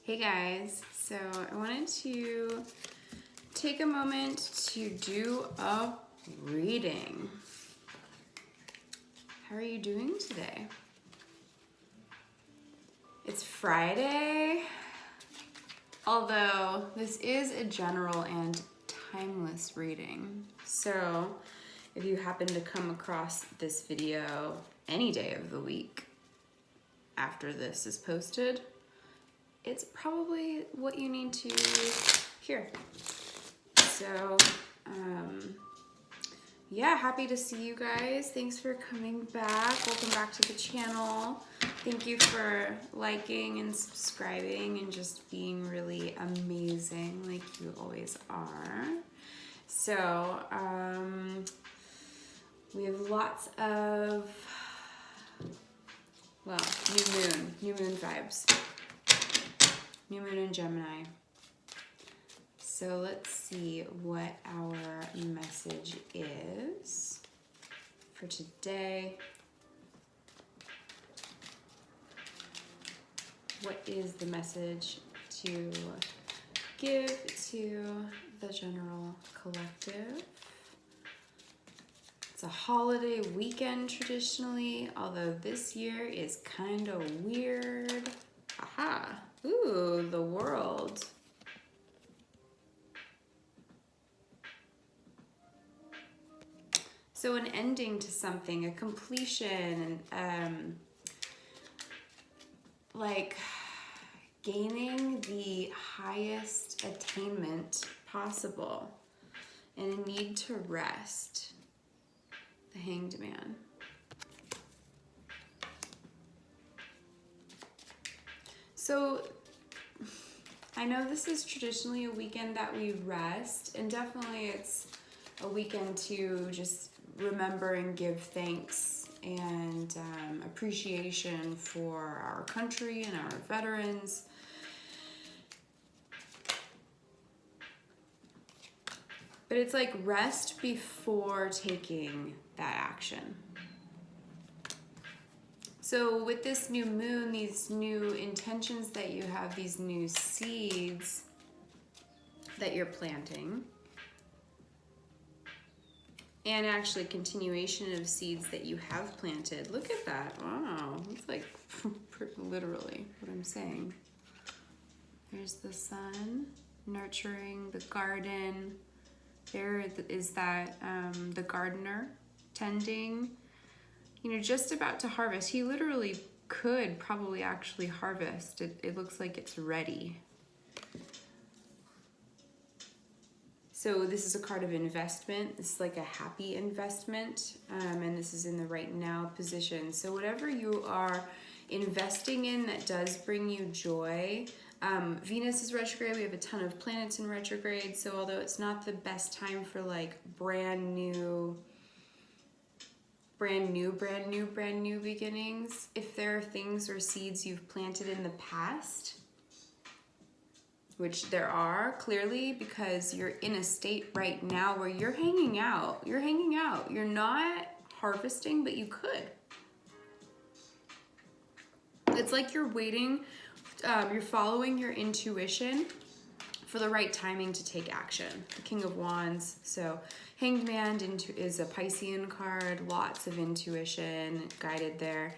Hey guys, so I wanted to take a moment to do a reading. How are you doing today? It's Friday, although this is a general and timeless reading. So if you happen to come across this video any day of the week after this is posted, it's probably what you need to hear. So, yeah, happy to see you guys. Thanks for coming back. Welcome back to the channel. Thank you for liking and subscribing and just being really amazing like you always are. So, we have lots of, well, new moon vibes. New moon in Gemini. So let's see what our message is for today. What is the message to give to the general collective? It's a holiday weekend traditionally, although this year is kind of weird. Aha! Ooh, the World. So an ending to something, a completion, like gaining the highest attainment possible, and a need to rest. The Hanged Man. So I know this is traditionally a weekend that we rest, and definitely it's a weekend to just remember and give thanks and appreciation for our country and our veterans. But it's like rest before taking that action. So with this new moon, these new intentions that you have, these new seeds that you're planting, and actually continuation of seeds that you have planted. Look at that. Wow, that's like literally what I'm saying. There's the sun nurturing the garden. There is that the gardener tending, you know, just about to harvest. He literally could probably actually harvest. It looks like it's ready. So this is a card of investment. This is like a happy investment, and this is in the right now position. So whatever you are investing in that does bring you joy. Venus is retrograde. We have a ton of planets in retrograde. So although it's not the best time for like brand new beginnings, if there are things or seeds you've planted in the past, which there are clearly, because you're in a state right now where you're hanging out. You're not harvesting, but you could. It's like you're waiting, you're following your intuition for the right timing to take action. The King of Wands. So Hanged Man is a Piscean card, lots of intuition guided there.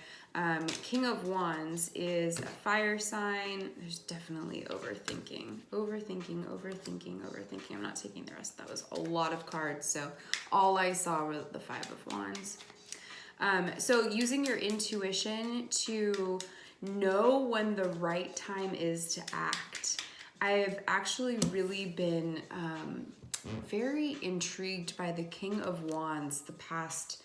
King of Wands is a fire sign. There's definitely overthinking. I'm not taking the rest. That was a lot of cards. So all I saw were the Five of Wands. So using your intuition to know when the right time is to act. I've actually really been very intrigued by the King of Wands the past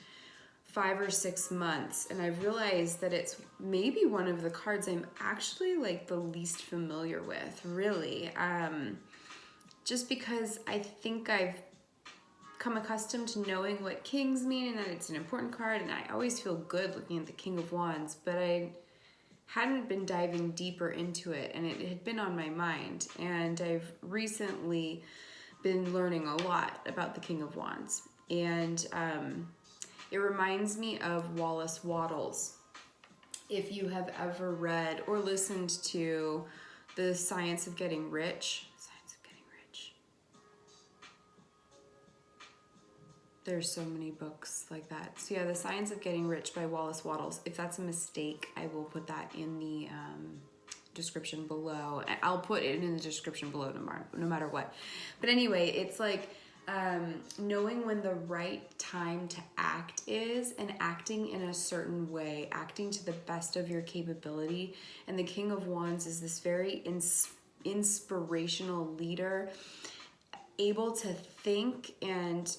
5 or 6 months, and I've realized that it's maybe one of the cards I'm actually like the least familiar with, really. Just because I think I've come accustomed to knowing what kings mean and that it's an important card, and I always feel good looking at the King of Wands, but I hadn't been diving deeper into it, and it had been on my mind. And I've recently been learning a lot about the King of Wands, and it reminds me of Wallace Wattles. If you have ever read or listened to The Science of Getting Rich. Science of Getting Rich. There's so many books like that. So yeah, The Science of Getting Rich by Wallace Wattles. If that's a mistake, I will put that in the description below. I'll put it in the description below no matter what. But anyway, it's like knowing when the right time to act is, and acting in a certain way, acting to the best of your capability. And the King of Wands is this very inspirational leader, able to think and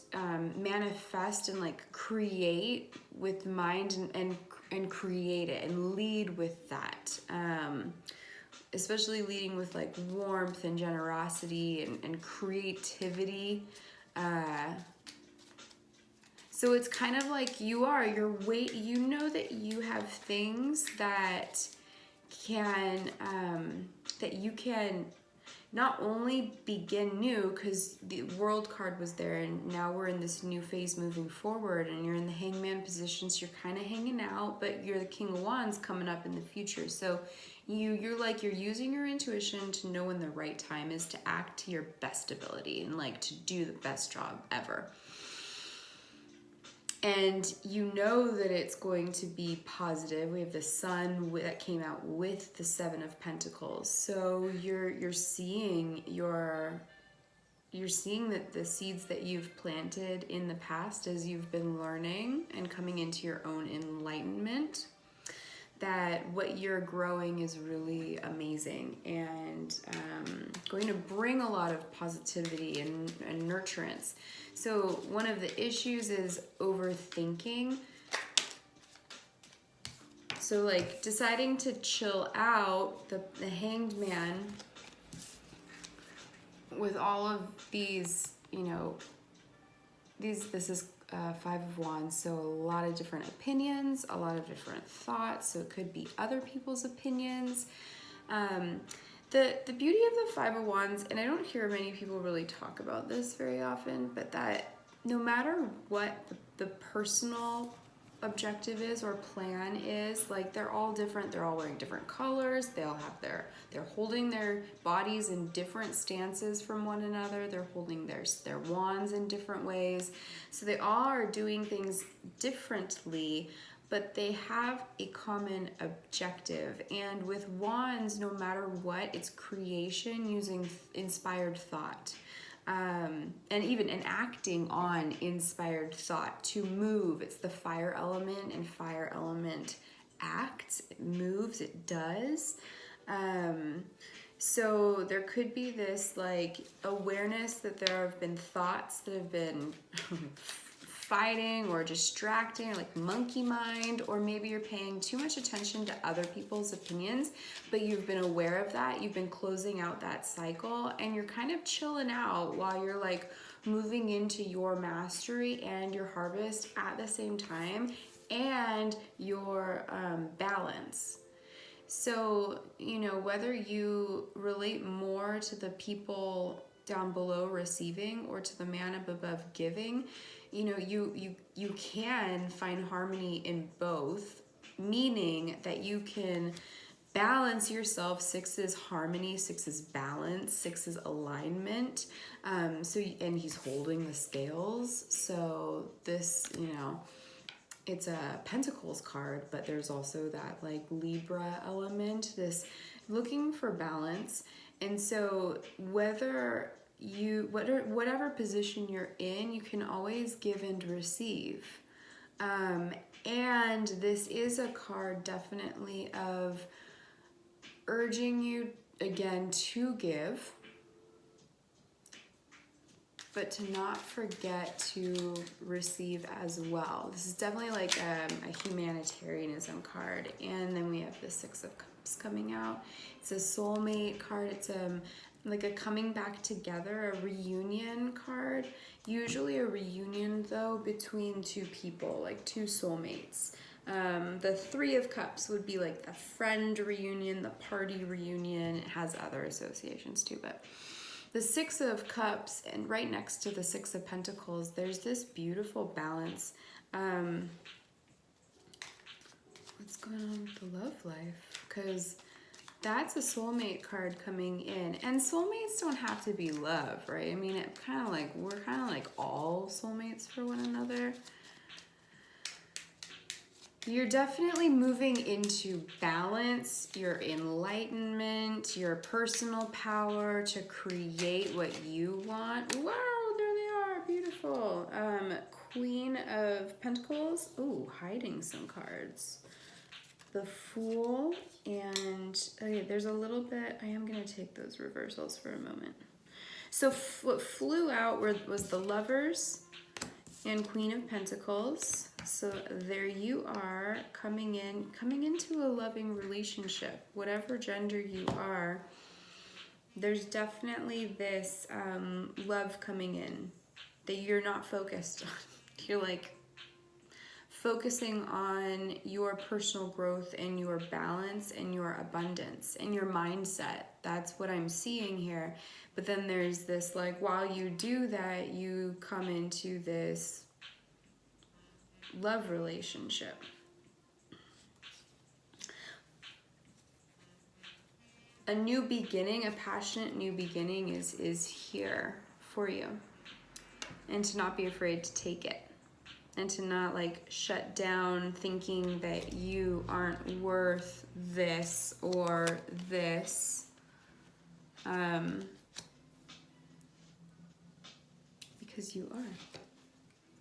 manifest and like create with mind and create it and lead with that. Especially leading with like warmth and generosity and creativity. So it's kind of like you know that you have things that you can not only begin new, because the World card was there and now we're in this new phase moving forward, and you're in the Hangman position, so you're kind of hanging out, but you're the King of Wands coming up in the future. So you're using your intuition to know when the right time is to act to your best ability and like to do the best job ever. And you know that it's going to be positive. We have the Sun that came out with the Seven of Pentacles. So you're seeing that the seeds that you've planted in the past as you've been learning and coming into your own enlightenment, that what you're growing is really amazing and going to bring a lot of positivity and nurturance. So one of the issues is overthinking. So like deciding to chill out, the Hanged Man with all of these, this is Five of Wands, so a lot of different opinions, a lot of different thoughts, so it could be other people's opinions. The beauty of the Five of Wands, and I don't hear many people really talk about this very often, but that no matter what the personal objective is or plan is, like they're all different, they're all wearing different colors, they all have they're holding their bodies in different stances from one another, they're holding their wands in different ways, so they all are doing things differently, but they have a common objective. And with wands, no matter what, it's creation using inspired thought. And even acting on inspired thought to move. It's the fire element, and fire element acts, it moves, it does. So there could be this like awareness that there have been thoughts that have been fighting or distracting, or like monkey mind, or maybe you're paying too much attention to other people's opinions, but you've been aware of that, you've been closing out that cycle, and you're kind of chilling out while you're like moving into your mastery and your harvest at the same time, and your balance. So, whether you relate more to the people down below receiving or to the man up above giving, you can find harmony in both, meaning that you can balance yourself. 6 is harmony, 6 is balance, 6 is alignment. And he's holding the scales. So this, it's a Pentacles card, but there's also that like Libra element, this looking for balance. And so whatever position you're in, you can always give and receive. And this is a card definitely of urging you again to give, but to not forget to receive as well. This is definitely like a humanitarianism card. And then we have the 6 of Cups coming out. It's a soulmate card. It's like a coming back together, a reunion card. Usually a reunion though between two people, like two soulmates. The 3 of Cups would be like the friend reunion, the party reunion. It has other associations too, but the 6 of Cups, and right next to the 6 of Pentacles, there's this beautiful balance. What's going on with the love life? Because That's a soulmate card coming in. And soulmates don't have to be love, right? I mean, it kind of like, we're kind of like all soulmates for one another. You're definitely moving into balance, your enlightenment, your personal power to create what you want. Wow, there they are, beautiful. Queen of Pentacles. Ooh, hiding some cards. The Fool, and okay, there's a little bit, I am going to take those reversals for a moment. So what flew out was the Lovers and Queen of Pentacles. So there you are, coming into a loving relationship, whatever gender you are. There's definitely this love coming in that you're not focused on. You're like focusing on your personal growth and your balance and your abundance and your mindset. That's what I'm seeing here. But then there's this, like, while you do that, you come into this love relationship. A new beginning, a passionate new beginning is here for you. And to not be afraid to take it. And to not like shut down thinking that you aren't worth this or this. Because you are.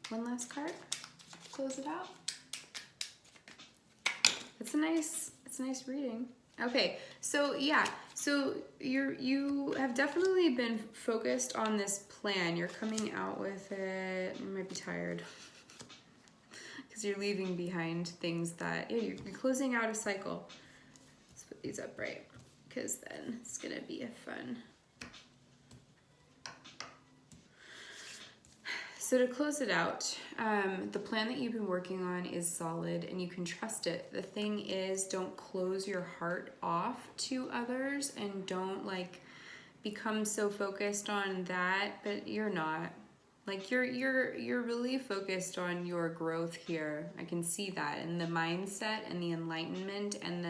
One last card. Close it out. It's a nice reading. Okay, so yeah, so you have definitely been focused on this plan. You're coming out with it. You might be tired because you're leaving behind things that, yeah, you're closing out a cycle. Let's put these up right, because then it's gonna be a fun. So to close it out, the plan that you've been working on is solid and you can trust it. The thing is, don't close your heart off to others and don't like become so focused on that, but you're not. Like you're really focused on your growth here. I can see that, and the mindset and the enlightenment and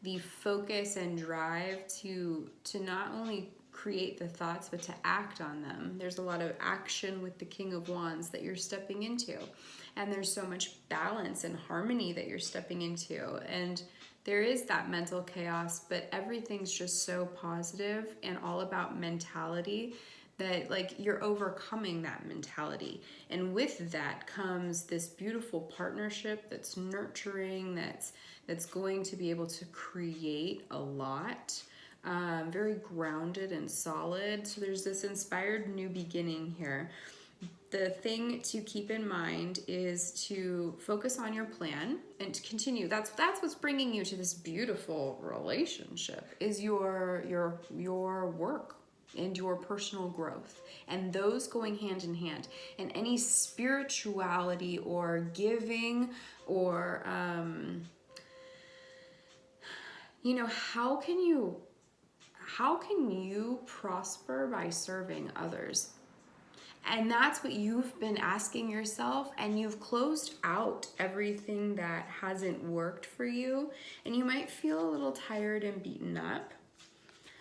the focus and drive to not only create the thoughts but to act on them. There's a lot of action with the King of Wands that you're stepping into, and there's so much balance and harmony that you're stepping into, and there is that mental chaos, but everything's just so positive and all about mentality that like you're overcoming that mentality. And with that comes this beautiful partnership that's nurturing, that's going to be able to create a lot. Very grounded and solid. So there's this inspired new beginning here. The thing to keep in mind is to focus on your plan and to continue. That's what's bringing you to this beautiful relationship, is your work and your personal growth, and those going hand in hand. And any spirituality or giving or how can you prosper by serving others? And that's what you've been asking yourself, and you've closed out everything that hasn't worked for you, and you might feel a little tired and beaten up,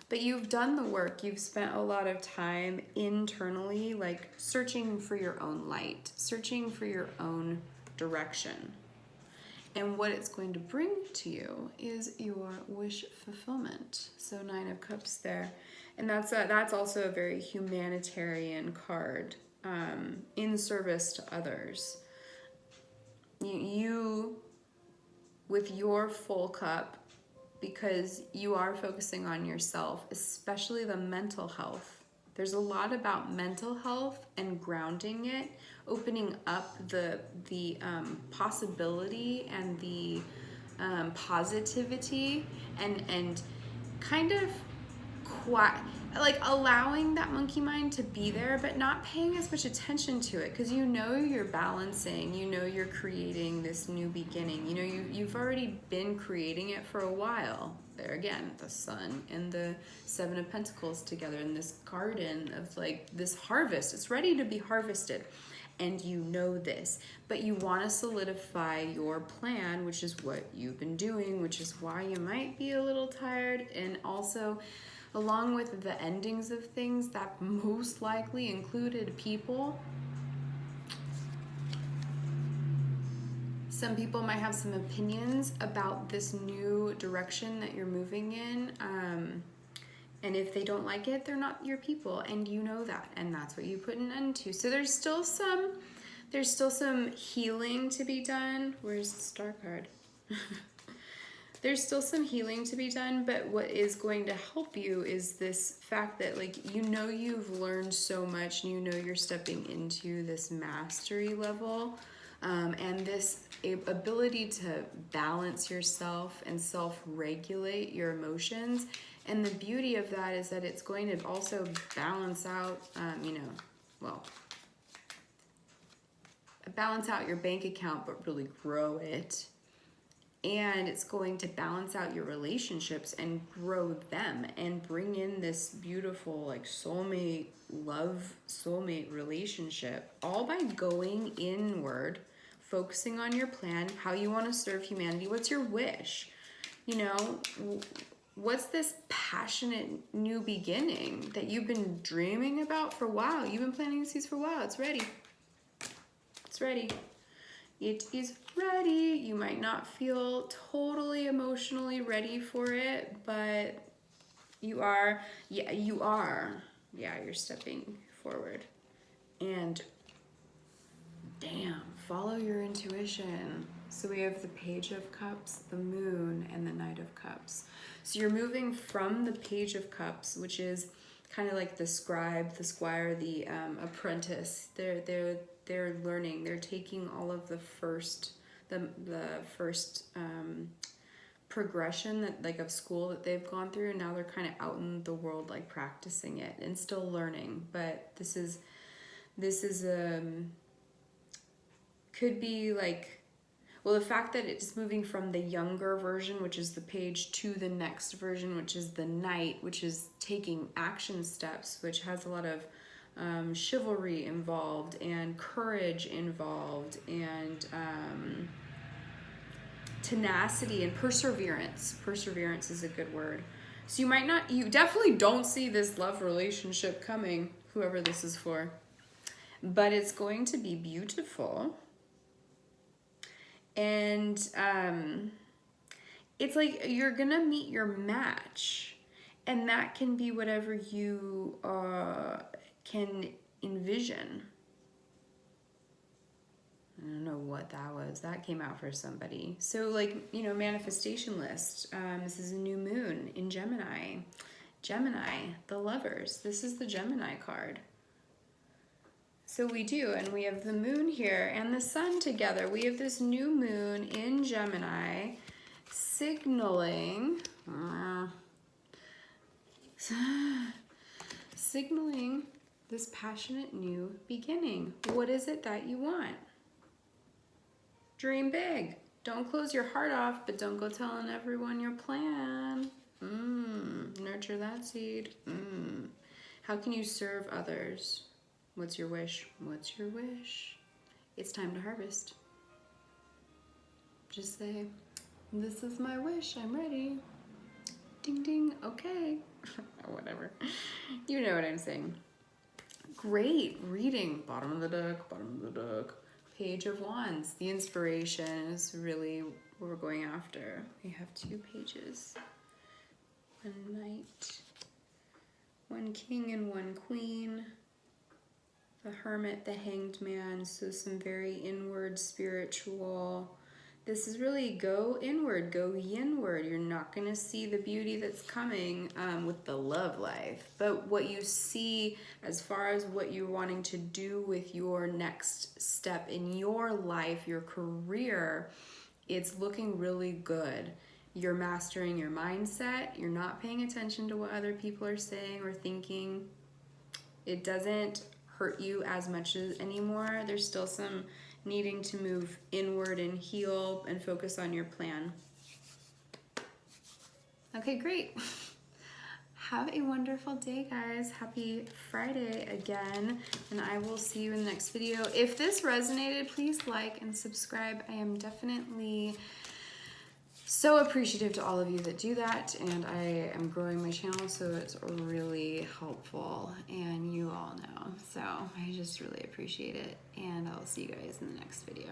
but you've done the work. You've spent a lot of time internally, like searching for your own light, searching for your own direction. And what it's going to bring to you is your wish fulfillment. So 9 of Cups there. And that's also a very humanitarian card, in service to others. You, with your full cup, because you are focusing on yourself, especially the mental health. There's a lot about mental health and grounding it, opening up the possibility and the positivity, and kind of like allowing that monkey mind to be there, but not paying as much attention to it, because you're balancing, you're creating this new beginning. You've already been creating it for a while. There again, the Sun and the 7 of Pentacles together in this garden of like this harvest. It's ready to be harvested. and you know this, but you want to solidify your plan, which is what you've been doing, which is why you might be a little tired. And also, along with the endings of things that most likely included people, some people might have some opinions about this new direction that you're moving in. And if they don't like it, they're not your people, and you know that, and that's what you put an end to. So there's still some healing to be done. Where's the star card? There's still some healing to be done, but what is going to help you is this fact that, like, you know, you've learned so much, and you know you're stepping into this mastery level, and this ability to balance yourself and self-regulate your emotions. And the beauty of that is that it's going to also balance out, balance out your bank account, but really grow it. And it's going to balance out your relationships and grow them and bring in this beautiful, like, soulmate relationship, all by going inward, focusing on your plan, how you want to serve humanity. What's your wish? You know, what's this passionate new beginning that you've been dreaming about for a while? You've been planting the seeds for a while. It's ready. It's ready. It is ready. You might not feel totally emotionally ready for it, but you are. Yeah, you are. Yeah, you're stepping forward. And damn, follow your intuition. So we have the Page of Cups, the Moon, and the Knight of Cups. So you're moving from the Page of Cups, which is kind of like the scribe, the squire, the apprentice. They're learning. They're taking all of the first progression that, like, of school that they've gone through, and now they're kind of out in the world, like, practicing it and still learning. But this is could be like, well, the fact that it's moving from the younger version, which is the page, to the next version, which is the knight, which is taking action steps, which has a lot of chivalry involved and courage involved and tenacity and perseverance. Perseverance is a good word. So you definitely don't see this love relationship coming, whoever this is for, but it's going to be beautiful. And it's like you're gonna meet your match, and that can be whatever you can envision. I don't know what that was. That came out for somebody. So, like, you know, manifestation list. This is a new moon in Gemini. Gemini, the lovers. This is the Gemini card. So we do, and we have the moon here and the sun together. We have this new moon in Gemini signaling this passionate new beginning. What is it that you want? Dream big. Don't close your heart off, but don't go telling everyone your plan. Nurture that seed. How can you serve others? What's your wish? What's your wish? It's time to harvest. Just say, this is my wish, I'm ready. Ding, ding, okay. Or whatever. You know what I'm saying. Great reading. Bottom of the deck. Page of Wands. The inspiration is really what we're going after. We have 2 pages. One knight, 1 king, and 1 queen. The Hermit, the Hanged Man, so some very inward, spiritual. This is really go inward, go yinward. You're not going to see the beauty that's coming with the love life. But what you see as far as what you're wanting to do with your next step in your life, your career, it's looking really good. You're mastering your mindset. You're not paying attention to what other people are saying or thinking. It doesn't hurt you as much anymore. There's still some needing to move inward and heal and focus on your plan. Okay, great. have a wonderful day, guys. Happy Friday again, and I will see you in the next video. If this resonated, please like and subscribe. I am definitely so appreciative to all of you that do that, and I am growing my channel, so it's really helpful, and you all know. So I just really appreciate it, and I'll see you guys in the next video.